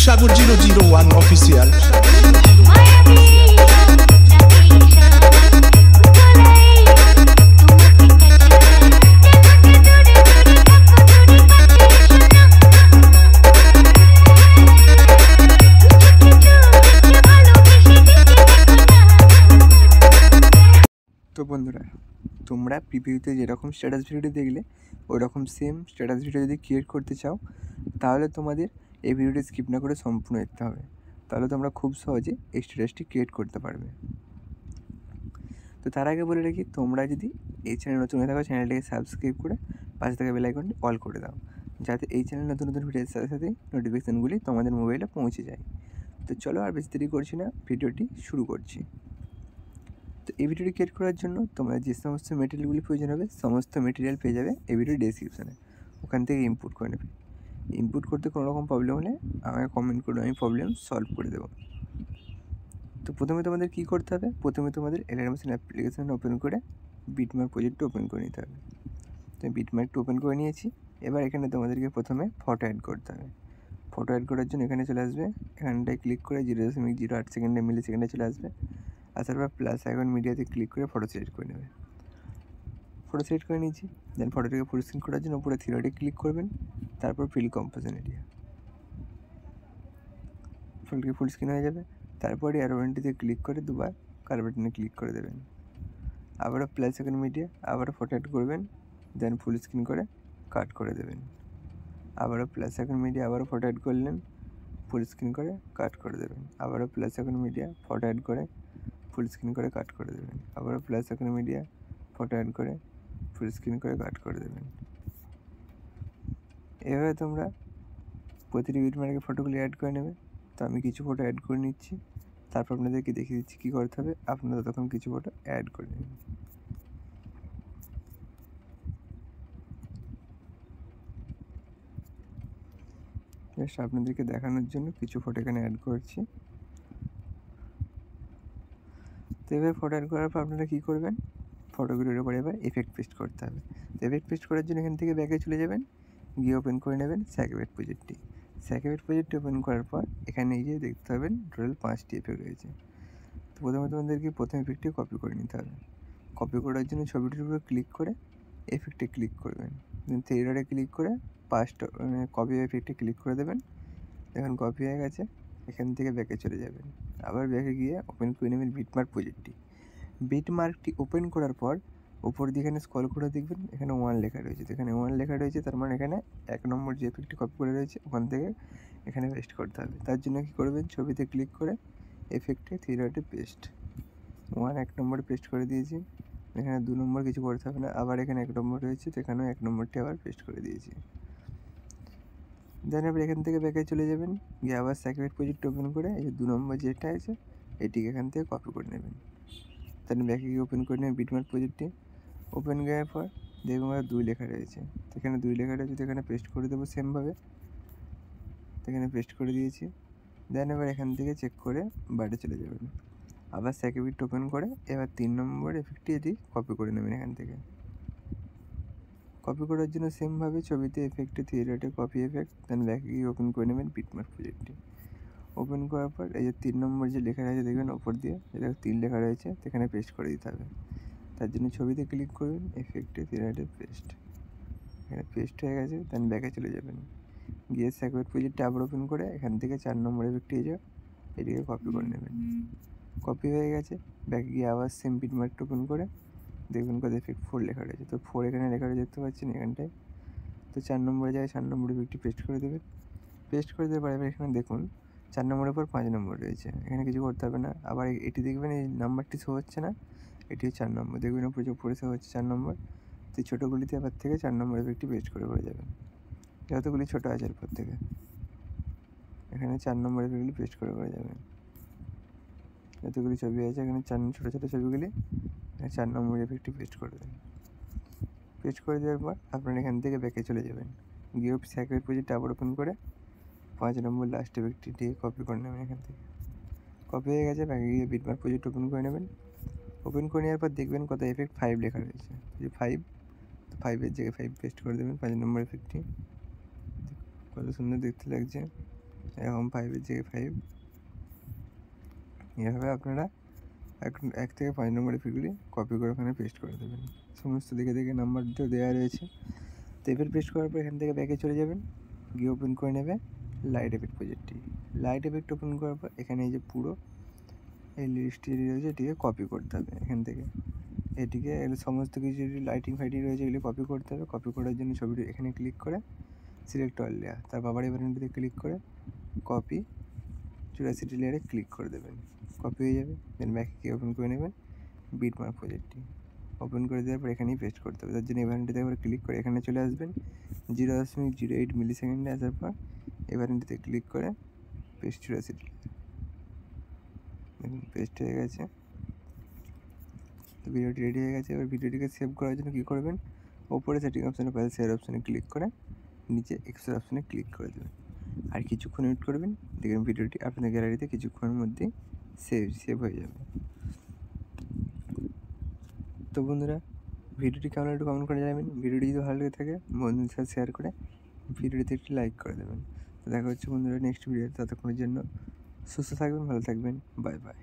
Shago 001 official. তো বন্ধুরা, তোমরা প্রিভিউতে যেরকম স্ট্যাটাস ভিডিওটি দেখলে ওই রকম সেম স্ট্যাটাস ভিডিও যদি ক্রিয়েট করতে চাও, তাহলে তোমাদের এই ভিডিওটি স্কিপ না করে সম্পূর্ণ দেখতে হবে। তাহলে তোমরা খুব সহজে এই স্ট্যাটাসটি ক্রিয়েট করতে পারবে। তো তার আগে বলে রাখি, তোমরা যদি এই চ্যানেল নতুন হয়ে থাকো, চ্যানেলটিকে সাবস্ক্রাইব করে পাশে থাকা বেল আইকনটি অল করে দাও, যাতে এই চ্যানেল নতুন নতুন ভিডিওর সাথে সাথেই নোটিফিকেশানগুলি তোমাদের মোবাইলে পৌঁছে যায়। তো চলো আর বেশি দেরি করছি না, ভিডিওটি শুরু করছি। তো এই ভিডিওটি ক্রিয়েট করার জন্য তোমরা যে সমস্ত মেটেরিয়ালগুলি প্রয়োজন হবে, সমস্ত মেটেরিয়াল পেয়ে যাবে এই ভিডিওর ডেসক্রিপশানে। ওখান থেকে ইনপুট করে নেবে। ইনপুট করতে কোনো রকম প্রবলেম হলে আমাকে কমেন্ট করো, আমি প্রবলেম সলভ করে দেবো। তো প্রথমে তোমাদের কী করতে হবে, প্রথমে তোমাদের এলিমেশন অ্যাপ্লিকেশান ওপেন করে বিটমার্ক প্রজেক্টটা ওপেন করে নিতে হবে। তো বিটমার্কটা ওপেন করে নিয়েছি। এবার এখানে তোমাদেরকে প্রথমে ফটো অ্যাড করতে হবে। ফটো অ্যাড করার জন্য এখানে চলে আসবে, এখানটায় ক্লিক করে 0.08 সেকেন্ডে মিলি সেকেন্ডে চলে আসবে। আসার পর প্লাস আইকন মিডিয়াতে ক্লিক করে ফটো সিলেক্ট করে নেবে। ফটো সিলেক্ট করে নিয়েছি। দেন ফটোটাকে ফুল স্ক্রিন করার জন্য উপরে থ্রি ক্লিক করবেন, তারপর ফিল কম্পোজিশন এরিয়া। ফটোটি ফুল স্ক্রিন হয়ে যাবে। তারপরে অ্যারো বাটনটিতে ক্লিক করে দুবার কার বাটনে ক্লিক করে দেবেন। আবারও প্লাস আইকন মিডিয়া, আবারও ফটো অ্যাড করবেন, দেন ফুল স্ক্রিন করে কাট করে দেবেন। আবারও প্লাস আইকন মিডিয়া, আবারও ফটো অ্যাড করলেন, ফুল স্ক্রিন করে কাট করে দেবেন। আবারও plus icon media, photo add করে ফুল স্ক্রিন করে কাট করে দেবেন। আবারও plus icon media, photo add করে ফুল স্ক্রিন করে কাট করে দেবেন। এভাবে তোমরা প্রতিটি বিটমার্কে ফটোগুলি অ্যাড করে নেবে। তো আমি কিছু ফটো অ্যাড করে নিচ্ছি, তারপর আপনাদেরকে দেখিয়ে দিচ্ছি কী করতে হবে। আপনারা তখন কিছু ফটো অ্যাড করে নেবেন। জাস্ট আপনাদেরকে দেখানোর জন্য কিছু ফটো এখানে অ্যাড করছি। তো এবার ফটো অ্যাড করার পর আপনারা কী করবেন, ফটোগুলোর উপরে এবার এফেক্ট পেস্ট করতে হবে। তো এফেক্ট পেস্ট করার জন্য এখান থেকে ব্যাকে চলে যাবেন, গিয়ে ওপেন করে নেবেন স্যাকেবেট প্রজেক্টটি। স্যাকেবেট প্রজেক্টটি ওপেন করার পর এখানে এই যে দেখতে পাবেন টোটাল 5টি এফেক্ট রয়েছে। তো প্রথমে তোমাদেরকে প্রথম এফেক্টটি কপি করে নিতে হবে। কপি করার জন্য ছবিটির উপরে ক্লিক করে এফেক্টে ক্লিক করবেন, দেন থ্রি ডটে ক্লিক করে কপি এফেক্টে ক্লিক করে দেবেন। এখন কপি হয়ে গেছে। এখান থেকে ব্যাকে চলে যাবেন, আবার ব্যাকে গিয়ে ওপেন করে নেবেন বিটমার্ক প্রজেক্টটি। বিটমার্কটি ওপেন করার পর উপর দিকে এখানে স্ক্রল করে দেখবেন এখানে 1 লেখা রয়েছে। তো এখানে 1 লেখা রয়েছে, তার মানে এখানে 1 নম্বর যে এফেক্টটি কপি করে রয়েছে ওখান থেকে এখানে পেস্ট করতে হবে। তার জন্য কী করবেন, ছবিতে ক্লিক করে এফেক্টে থ্রি ডটে পেস্ট। 1 নম্বরে পেস্ট করে দিয়েছি। এখানে 2 নম্বর কিছু করতে হবে না। আবার এখানে 1 নম্বর রয়েছে, তো এখানেও 1 নম্বরটি আবার পেস্ট করে দিয়েছি। দেন এবার এখান থেকে ব্যাকে চলে যাবেন, গিয়ে আবার স্যাকেবেট প্রজেক্ট ওপেন করে এই যে 2 নম্বর যেটা আছে এটিকে এখান থেকে কপি করে নেবেন। তাহলে ব্যাকে গিয়ে ওপেন করে নেবেন বিটমার্ক প্রজেক্টটি। ওপেন করার পর দেখুন 2 লেখা রয়েছে। তো এখানে 2 লেখা রয়েছে, তো এখানে পেস্ট করে দেবো সেমভাবে। তো এখানে পেস্ট করে দিয়েছি। দেন এবার এখান থেকে চেক করে বাইরে চলে যাবেন। আবার স্যাকেবেট ওপেন করে এবার 3 নম্বর এফেক্টটি এটি কপি করে নেবেন এখান থেকে। কপি করার জন্য সেমভাবে ছবিতে এফেক্টে থ্রি ডটে কপি এফেক্ট, দেন ব্যাকে গিয়ে ওপেন করে নেবেন বিটমার্ক প্রজেক্টটি। ওপেন করার পর এই যে 3 নম্বর যে লেখা রয়েছে দেখবেন ওপর দিয়ে এটা 3 লেখা রয়েছে, সেখানে পেস্ট করে দিতে হবে। তার জন্য ছবিতে ক্লিক করবেন, এফেক্টে থ্রি ডটে পেস্ট। এখানে পেস্ট হয়ে গেছে। দেন ব্যাকে চলে যাবেন, গিয়ে স্যাকেবেট প্রজেক্টটা আবার ওপেন করে এখান থেকে 4 নম্বর এফেক্টে এটিকে কপি করে নেবেন। কপি হয়ে গেছে। ব্যাকে গিয়ে আবার সেম বিটমার্কটা ওপেন করে দেখবেন কত এফেক্ট 4 লেখা রয়েছে। তো 4 এখানে লেখা রয়েছে দেখতে পাচ্ছেন এখানটায়। তো 4 নম্বরে যায় 4 নম্বর এফেক্টটি পেস্ট করে দেবেন। পেস্ট করে দেওয়ার পর এবার এখানে দেখুন 4 নম্বরের পর 5 নম্বর রয়েছে, এখানে কিছু করতে হবে না। আবার এটি দেখবেন এই নাম্বারটি শো হচ্ছে না, এটি 4 নম্বর দেখবেন উপরে শো হচ্ছে 4 নম্বর। তো ছোটোগুলিতে এবার থেকে 4 নম্বর এফেক্টটি পেস্ট করে যাবেন। যতগুলি ছোটো আছে এরপর থেকে এখানে 4 নম্বর এফেক্টগুলি পেস্ট করে যাবেন। যতগুলি ছবি আছে এখানে ছোটো ছোটো ছবিগুলি 4 নম্বর এফেক্টটি পেস্ট করে দেবেন। পেস্ট করে দেওয়ার পর আপনারা এখান থেকে ব্যাকে চলে যাবেন, গিয়ে স্যাকেবেট প্রজেক্ট আবার ওপেন করে 5 নম্বর লাস্ট এফেক্টটি দিয়ে কপি করে নেবেন এখান থেকে। কপি হয়ে গেছে। ব্যাকে গিয়ে বিটমার্ক প্রজেক্ট ওপেন করে নেবেন। ওপেন করে নেওয়ার পর দেখবেন কত এফেক্ট 5 লেখা রয়েছে, যে 5, তো 5-এর জায়গায় 5 পেস্ট করে দেবেন 5 নম্বর এফেক্টটি। কত সুন্দর দেখতে লাগছে। এরকম 5-এর জায়গায় 5। এভাবে আপনারা 1 থেকে 5 নম্বরের পিকগুলি কপি করে ওখানে পেস্ট করে দেবেন। সমস্ত দিকে নাম্বার দেওয়া রয়েছে। তো এবার পেস্ট করার পর এখান থেকে ব্যাকে চলে যাবেন, গিয়ে ওপেন করে নেবে লাইট এফেক্ট প্রজেক্টটি। লাইট এফেক্ট ওপেন করার পর এখানে এই যে পুরো এই লিস্টটি রয়েছে এটিকে কপি করতে হবে। এখান থেকে এটিকে সমস্ত কিছু লাইটিং ফাইটিং রয়েছে এগুলি কপি করতে হবে। কপি করার জন্য ছবিটি এখানে ক্লিক করে সিলেক্ট অল লেয়ার, তারপর আবার এবারেটিতে ক্লিক করে কপি চুরাসিটি লেয়ারে ক্লিক করে দেবেন, কপি হয়ে যাবে। দেন ব্যাকে গিয়ে ওপেন করে নেবেন বিটমার্ক প্রজেক্টটি। ওপেন করে দেওয়ার পর এখানেই পেস্ট করতে হবে। তার জন্য এভারেন্টিতে একবার ক্লিক করে এখানে চলে আসবেন, 0.08 মিলি সেকেন্ডে আসার পর এভারেন্টিতে ক্লিক করে পেস্ট চুরাসিটি। দেখুন পেস্ট হয়ে গেছে। তো ভিডিওটি রেডি হয়ে গেছে। এবার ভিডিওটিকে সেভ করার জন্য কী করবেন, ওপরে সেটিং অপশানে পাশে শেয়ার অপশানে ক্লিক করে নিচে এক্সপোর্ট অপশানে ক্লিক করে দেবেন। আর কিছুক্ষণ ওয়েট করবেন, দেখবেন ভিডিওটি আপনাদের গ্যালারিতে কিছুক্ষণের মধ্যেই সেভ হয়ে যাবে। তো বন্ধুরা, ভিডিওটি কেমন একটু কমেন্ট করে জানাবেন। ভিডিওটি যদি ভালো লেগে থাকে বন্ধুদের সাথে শেয়ার করে ভিডিওটিতে একটি লাইক করে দেবেন। তো দেখা হচ্ছে বন্ধুরা নেক্সট ভিডিওতে। ততক্ষণের জন্য সুস্থ থাকবেন, ভালো থাকবেন, বাই বাই।